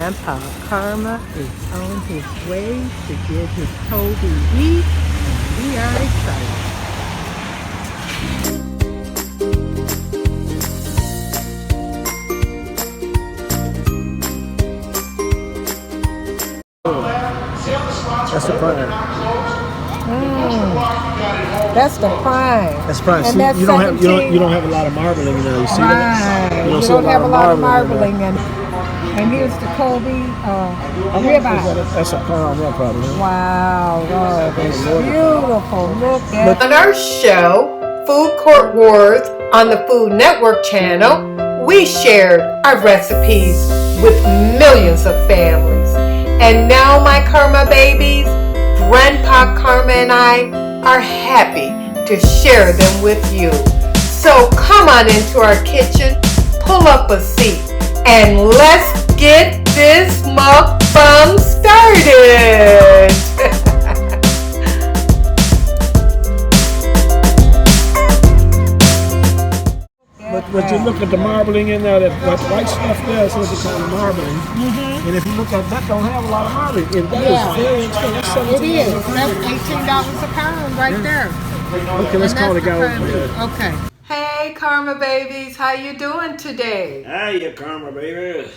Grandpa Karma is on his way to get his Kobe beef. We are excited. That's the prime. That's the prime. That's prime. And See, that's you don't have a lot of marbling, you know. You see that? Right. You You see don't have a lot of marbling. in And here's the Kobe there. ribeye. That's a prime, yeah, probably. Huh? Wow, oh, it's beautiful. Look at on our show, Food Court Wars on the Food Network channel, we shared our recipes with millions of families. And now, my Karma babies, Grandpa Karma and I are happy to share them with you. So come on into our kitchen, pull up a seat, and let's get this mukbang started. But you look at the marbling in there, that white stuff there, that's what they call the marbling. And if you look at that, don't have a lot of marbling. And that is very expensive. It is. That's $18 a pound right there. Okay, let's call the guy over there. Okay. Hey, Karma babies, how you doing today? Hey, Karma baby.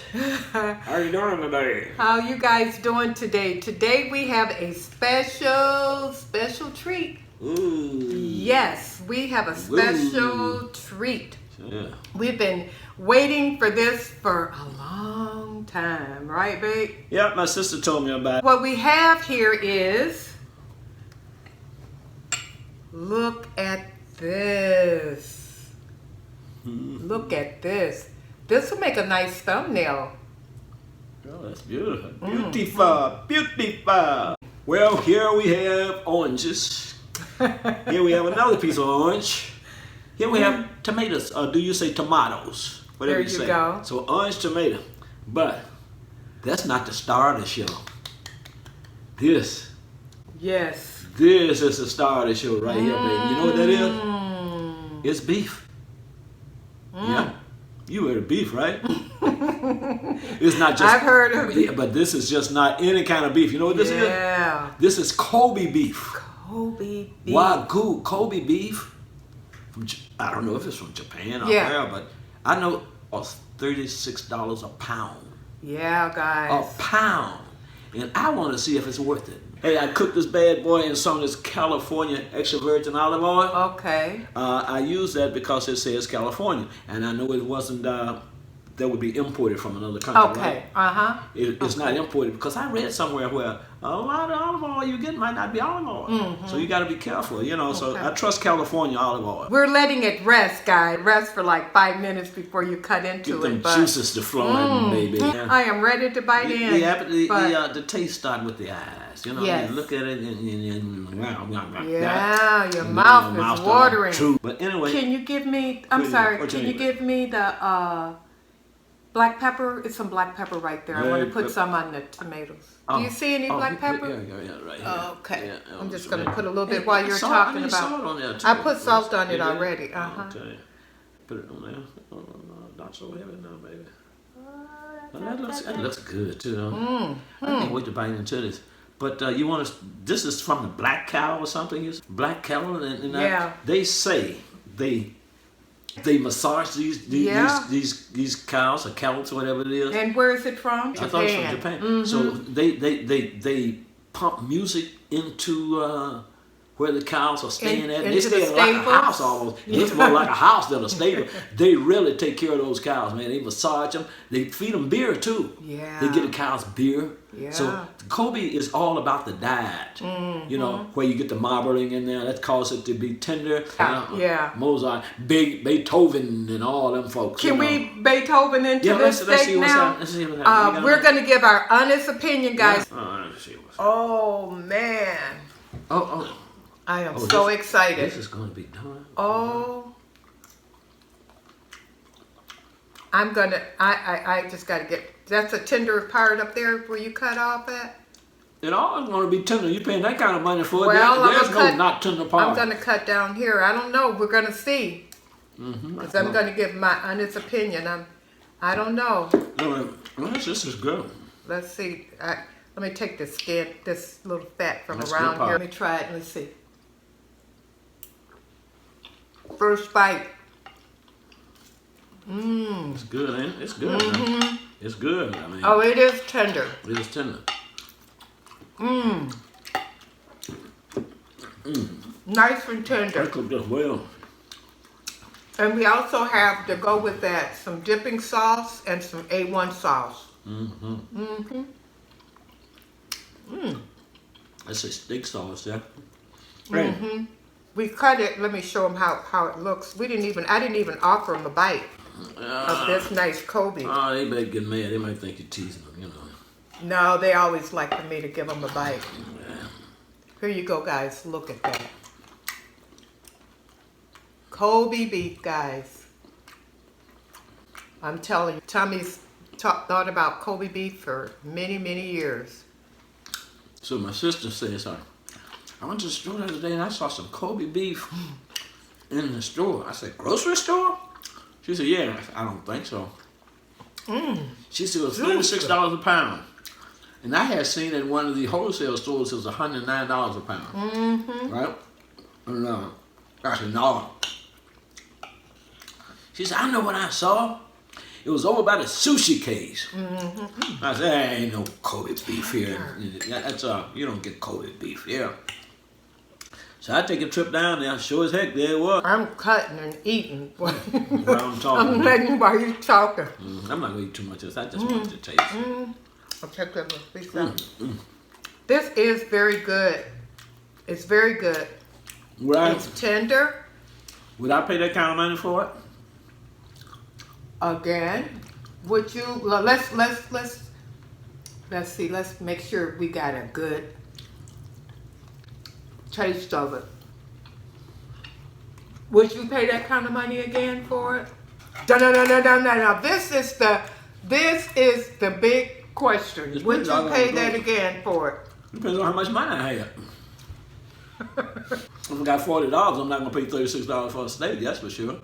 How you doing today? How you guys doing today? Today we have a special treat. Ooh. Yes, we have a special treat. Yeah. We've been waiting for this for a long time, right, babe? Yeah, my sister told me about it. What we have here is, look at this. Look at this. This will make a nice thumbnail. Oh, that's beautiful. Beautiful. Beautiful. Well, here we have oranges. Here we have another piece of orange. Here we have tomatoes. Or do you say tomatoes? Whatever There you say. go. So orange tomato. But that's not the star of the show. This Yes. is the star of the show right here, baby. You know what that is? It's beef. Yeah. You heard of beef, right? It's not just. I've heard of it. But this is just not any kind of beef. You know what this is? Yeah. This is Kobe beef. Kobe beef. Wagyu Kobe beef. I don't know if it's from Japan or where, but I know it's $36 a pound. Yeah, guys. A pound. And I want to see if it's worth it. Hey, I cooked this bad boy in some of this California extra virgin olive oil. Okay. I use that because it says California, and I know it wasn't. That would be imported from another country. Okay. Right? It's not imported because I read somewhere where a lot of olive oil you get might not be olive oil, so you got to be careful. You know, so I trust California olive oil. We're letting it rest, guys. Rest for like 5 minutes before you cut into Get it. them juices to flow in, baby. Yeah. I am ready to bite in. The taste start with the eyes. You know, Yes. you look at it and Yeah, your mouth is watering. True. But anyway, Can you give me? I'm Wait, sorry. what's Can your you name? give me the black pepper? It's some black pepper right there. I want to put some on the tomatoes. Do you see any black pepper? Yeah, right here. Okay. Yeah, I'm just so going to that- put a little bit Hey, while you're salt, talking I need about. salt on there too. I put salt on it You did? already. Okay. Put it on there. Oh, no, not so heavy now, baby. That looks good too. I can't wait to bite into this. But you want to? This is from the black cow or something. Black cow, and Yeah. they say they massage these cows or cows, whatever it is. And where is it from? I thought it was from Japan. So they pump music into where the cows are staying at. They into stay the like a stables? house almost. It's more like a house than a stable. They really take care of those cows, man. They massage them. They feed them beer too. Yeah. They get the cows beer. Yeah. So Kobe is all about the diet. You know, where you get the marbling in there. That causes it to be tender. Yeah. Mozart, Beethoven, and all them folks. Can we Beethoven into this let's steak see what's now? happening. Let's see what's happening. We're going to give our honest opinion, guys. Let's see what's happening. Oh, man. Oh. I am so excited. This is going to be done. Oh. I'm going to, I just got to get, that's a tender part up there where you cut off at? It all is going to be tender. You're paying that kind of money for it. Well, There's no not tender part. I'm going to cut down here. I don't know. We're going to see. Because I'm going to give my honest opinion. I don't know. This is good. Let's see. Let me take the skin, this little fat from That's around good part. here. Let me try it. Let's see. First bite. Mmm. It's good, ain't it? It's good. Man. It's good. I mean, Oh, it is tender. it is tender. Mmm. Nice and tender. I cooked this well. And we also have, to go with that, some dipping sauce and some A1 sauce. That's a steak sauce, yeah. We cut it. Let me show them how it looks. I didn't even offer them a bite of this nice Kobe. Oh, they might get mad. They might think you're teasing them, you know. No, they always like for me to give them a bite. Yeah. Here you go, guys. Look at that. Kobe beef, guys. I'm telling you, Tommy's thought about Kobe beef for many, many years. So my sister says, I went to the store the other day and I saw some Kobe beef in the store. I said, grocery store? She said, yeah. I said, I don't think so. She said it was $36 a pound. And I had seen at one of the wholesale stores it was $109 a pound. Right? And I said, no. She said, I know what I saw. It was over by the sushi case. I said, there ain't no Kobe beef here. That's you don't get Kobe beef here. So I take a trip down there. Sure as heck, there it was. I'm cutting and eating. While I'm talking. I'm letting you while you're talking. I'm not gonna eat too much of this. I just want to taste it. I'll check that little piece out. This is very good. It's very good. It's tender. Would I pay that kind of money for it? Again, would you? Let's see. Let's make sure we got a good taste of it. Would you pay that kind of money again for it? No. This is the big question. Would you pay that again for it? Depends on how much money I have. If I got $40, I'm not gonna pay $36 for a steak. That's for sure.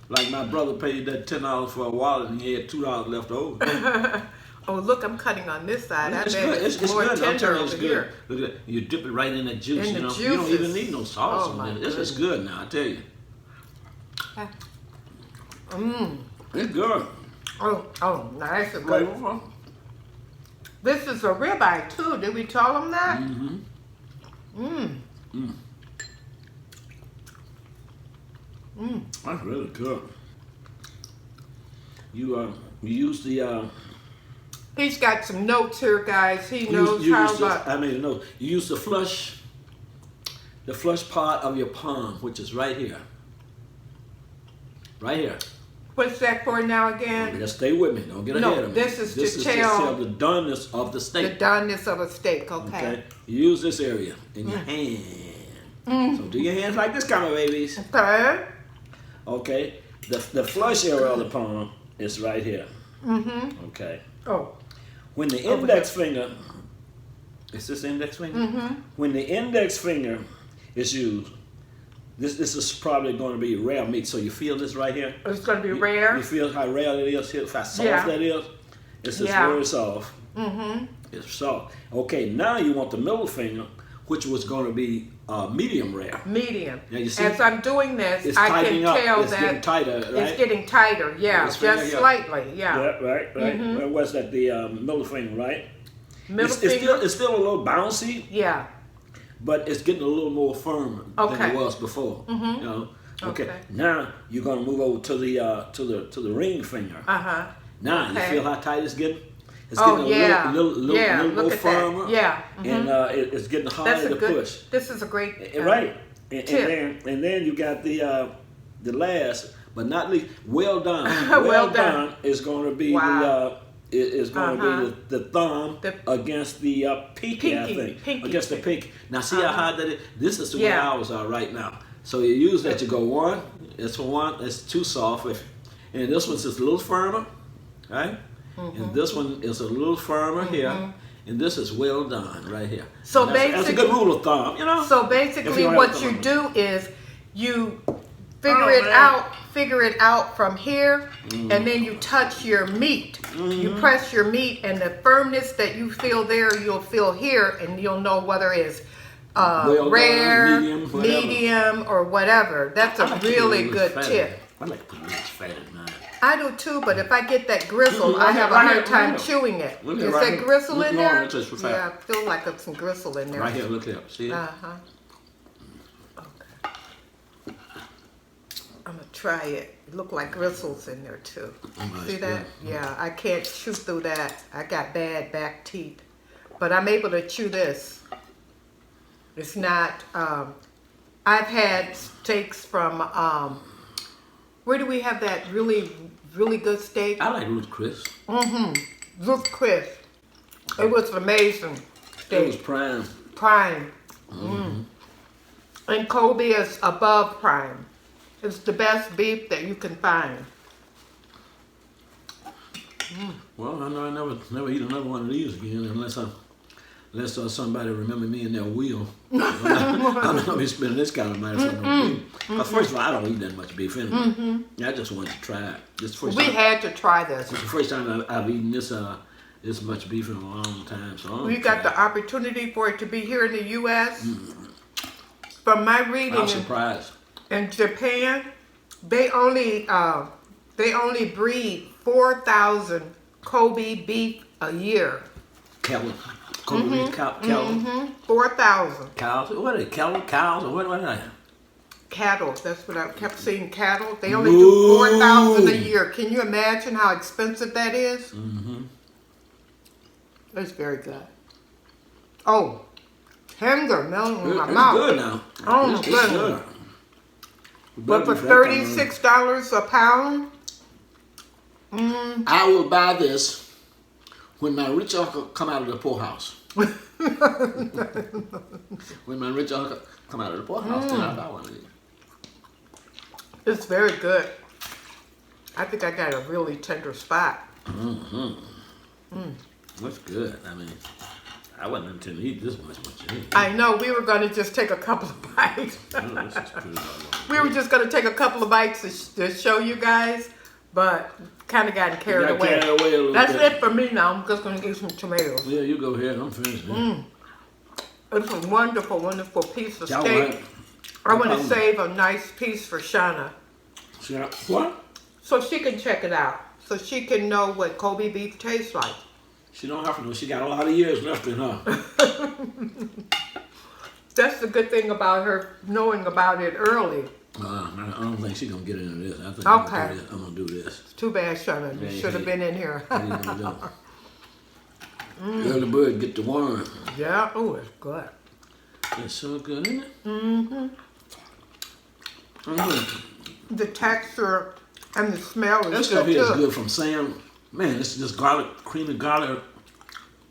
Like my brother paid that $10 for a wallet and he had $2 left over. Oh, look, I'm cutting on this side. It's I bet good. It's more good. I'm tender telling you, it's over good. here. Look at that. You dip it right in the juice. In You the know, you don't even juices. need no sauce Oh, on my it. This is good now. I tell you. It's good. Oh, nice and good. Flavorful. This is a ribeye too. Did we tell them that? That's really good. You use the He's got some notes here, guys. He knows you how use much. I mean, no. You use the flush part of your palm, which is right here. Right here. What's that for now again? Just stay with me. Don't get ahead of me. This is this to is tell to tell the doneness of the steak. the doneness of a steak. Okay. Okay. You use this area in your hand. So do your hands like this, kind of babies. Okay. Okay. The flush area of the palm is right here. Okay. Oh. When the index finger, is this index finger? When the index finger is used, this is probably going to be rare meat. So you feel this right here? It's going to be rare. You feel how rare it is, how soft that is? It's just very soft. It's soft. Okay, now you want the middle finger, which was going to be medium rare. Medium. Now you see, as I'm doing this, it's I can tell it's that getting tighter, right? it's getting tighter. Yeah, This just finger, slightly. Yeah. Right. Where was that? The middle finger, right? Middle It's finger. still a little bouncy. Yeah. But it's getting a little more firm than it was before. You know? Okay. Now you're gonna move over to the ring finger. Now you feel how tight it's getting? It's getting a little more firmer. Yeah. And it's getting harder to push. This is a great right. tip. And then you got the last but not least, well done. Well done is going to be the thumb against the pinky, I think. Pinky. Against the pinky. Now see how hard that is? This is the way ours are right now. So you use that, you go one, it's for one, it's too soft. And this one's just a little firmer, right? And this one is a little firmer here. And this is well done right here. So that's a good rule of thumb, you know? So basically what you do is you figure it out from here, and then you touch your meat. You press your meat, and the firmness that you feel there, you'll feel here, and you'll know whether it's Well rare, done, medium, or whatever. That's a really good tip. I like to put a little fat in mine. I do too, but if I get that gristle, I have a hard time chewing it. Is that gristle in there? Yeah, I feel like it's some gristle in there. Right here, look here. See it? Uh-huh. Okay. I'm going to try it. It look like gristles in there too. See that? Yeah, I can't chew through that. I got bad back teeth. But I'm able to chew this. It's not, I've had steaks from, where do we have that really good steak? I like Ruth Chris. Ruth Chris. It was amazing steak. It was prime. Prime. And Kobe is above prime. It's the best beef that you can find. Well, I know I never eat another one of these again unless somebody remember me in their will. I'm not going to be spending this kind of money on no beef. But first of all, I don't eat that much beef anyway. I just wanted to try it. We had to try this. It's the first time I've eaten this much beef in a long time. So we got the opportunity for it to be here in the U.S. From my reading, I was surprised. In Japan, they only breed 4,000 Kobe beef a year. Cattle. Kobe beef cattle. 4,000. Cows. What are they? Cows or what are they? Cattle. That's what I kept seeing. Cattle. They only do 4,000 a year. Can you imagine how expensive that is? It's very good. Oh, tender, melting in my mouth. It's good now. Oh, it's good. But for $36 a pound, I will buy this when my rich uncle come out of the poorhouse. When my rich uncle come out of the poorhouse, then I'll buy one of these. It's very good. I think I got a really tender spot. That's good. I mean, I wasn't intending to eat this much. I know. We were going to just take a couple of bites. This is pretty We were just going to take a couple of bites to show you guys, but kind of got carried away. That's it for me now. I'm just going to eat some tomatoes. Yeah, you go ahead. I'm finished. It's a wonderful, wonderful piece of steak. I want to save a nice piece for Shauna. What? So she can check it out. So she can know what Kobe beef tastes like. She don't have to know. She got a lot of years left in her. That's the good thing about her knowing about it early. I don't think she's going to get into this. I think Okay. I'm going to do this. It's too bad, Shauna. You should have been in here. Early bird get the worm. Yeah. Oh, it's good. It's so good, isn't it? The texture and the smell is That stuff good here is too. good from Sam. Man, this is just garlic, creamy garlic,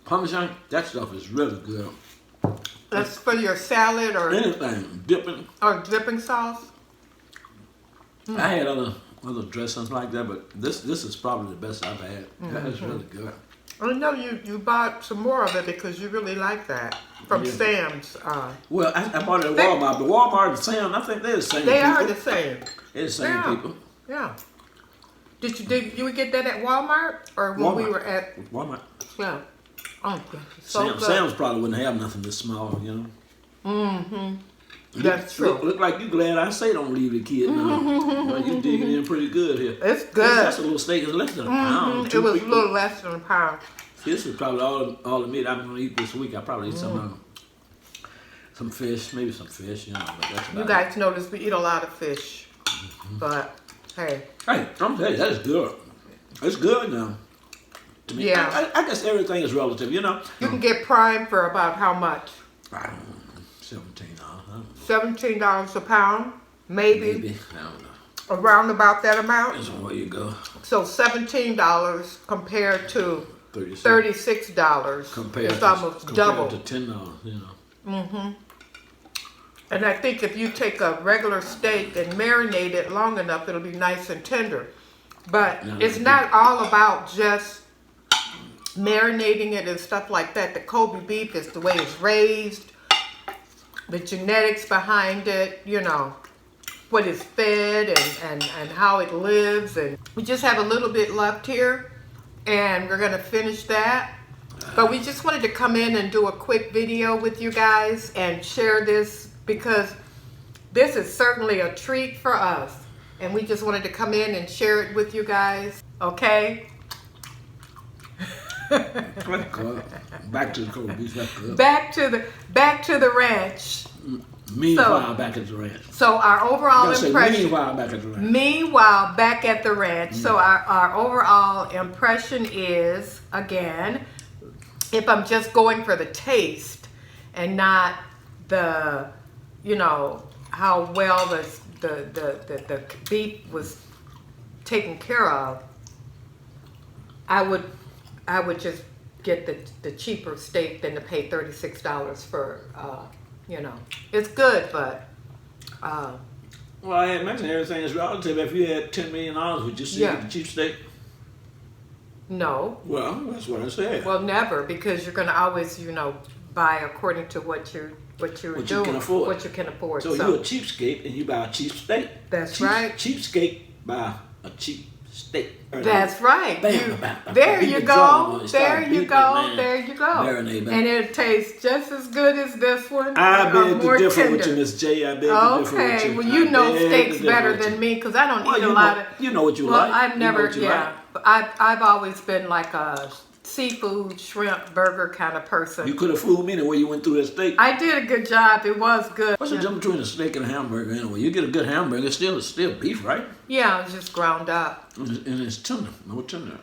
parmesan. That stuff is really good. That's for your salad or Anything, dipping. or dipping sauce. I had other dressings like that, but this is probably the best I've had. That is really good. I know you bought some more of it because you really like that from Sam's. Well, I bought it at Walmart, but Walmart and Sam, I think they're the same They people. are the same. They're the same people. Yeah. Did you get that at Walmart or when we were at Walmart? Yeah. Oh, so good. Sam's probably wouldn't have nothing this small, you know. That's true. Look like you glad I say don't leave the kid now. You digging in pretty good here. It's good. That's a little steak. It's less than a pound. It was a little less than a pound. This is probably all the meat I'm going to eat this week. I probably eat some fish, maybe some fish, you know. But that's about You guys notice we eat a lot of fish, but hey. Hey, I'm telling you, that is good. It's good now. To me, Yeah. I guess everything is relative, you know. You can get prime for about how much? I don't know, $17. $17 a pound, maybe. Maybe. I don't know. Around about that amount. That's where you go. So $17 compared to $36. $36. Compared It's almost double. to $10, you know. And I think if you take a regular steak and marinate it long enough, it'll be nice and tender. But it's not all about just marinating it and stuff like that. The Kobe beef is the way it's raised, the genetics behind it, you know. what is fed and how it lives. And we just have a little bit left here, and we're gonna finish that. But we just wanted to come in and do a quick video with you guys and share this, because this is certainly a treat for us. And we just wanted to come in and share it with you guys, okay? Back to the cold beef. Back to the ranch. Meanwhile, back at the ranch. So our overall impression. Meanwhile, back at the ranch. Meanwhile, back at the ranch. So our overall impression is, again, if I'm just going for the taste and not the, you know, how well the beef was taken care of, I would just get the cheaper steak than to pay $36 for, you know. It's good, but well, I imagine everything is relative. If you had $10 million, would you still get the cheap steak? no. Well, that's what I said. Well, never, because you're going to always, you know, buy according to what you're doing, you can afford. what you can afford. So you're a cheapskate and you buy a cheap steak. That's right. Cheapskate buy a cheap steak. That's right. Bam, There you go. There you go. Marinade, And it tastes just as good as this one. I beg to differ tender. with you, Miss J. I beg to differ with you. Okay, well, you know steaks better than me, because I don't eat a lot of. You know what you well, like. I've never, You know what you I've always been like a seafood, shrimp, burger kind of person. You could have fooled me the way you went through that steak. I did a good job. It was good. What's the difference between a steak and a hamburger anyway? You get a good hamburger, it's still beef, right? Yeah, it's just ground up. And it's tender, more tender.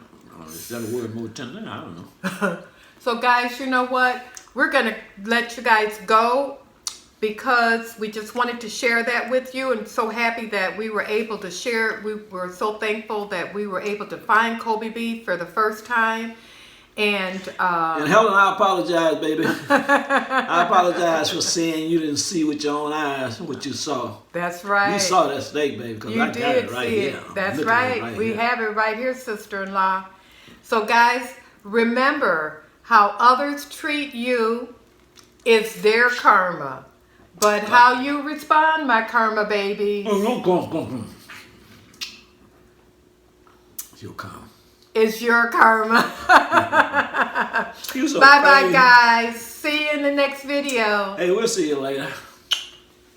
Is that a word, more tender? I don't know. So guys, you know what? We're going to let you guys go, because we just wanted to share that with you, and so happy that we were able to share it. We were so thankful that we were able to find Kobe beef for the first time. And Helen, I apologize, baby. I apologize for saying you didn't see with your own eyes what you saw. That's right. You saw that steak, baby, because I got it right here. That's right. We have it right here, sister-in-law. So guys, remember, how others treat you is their karma. But how you respond, my karma babies, it's your karma. Is your karma. So bye-bye, guys. See you in the next video. Hey, we'll see you later.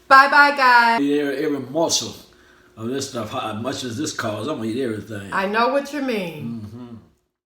Bye-bye, guys. Every morsel of this stuff, how much as this costs, I'm going to eat everything. I know what you mean.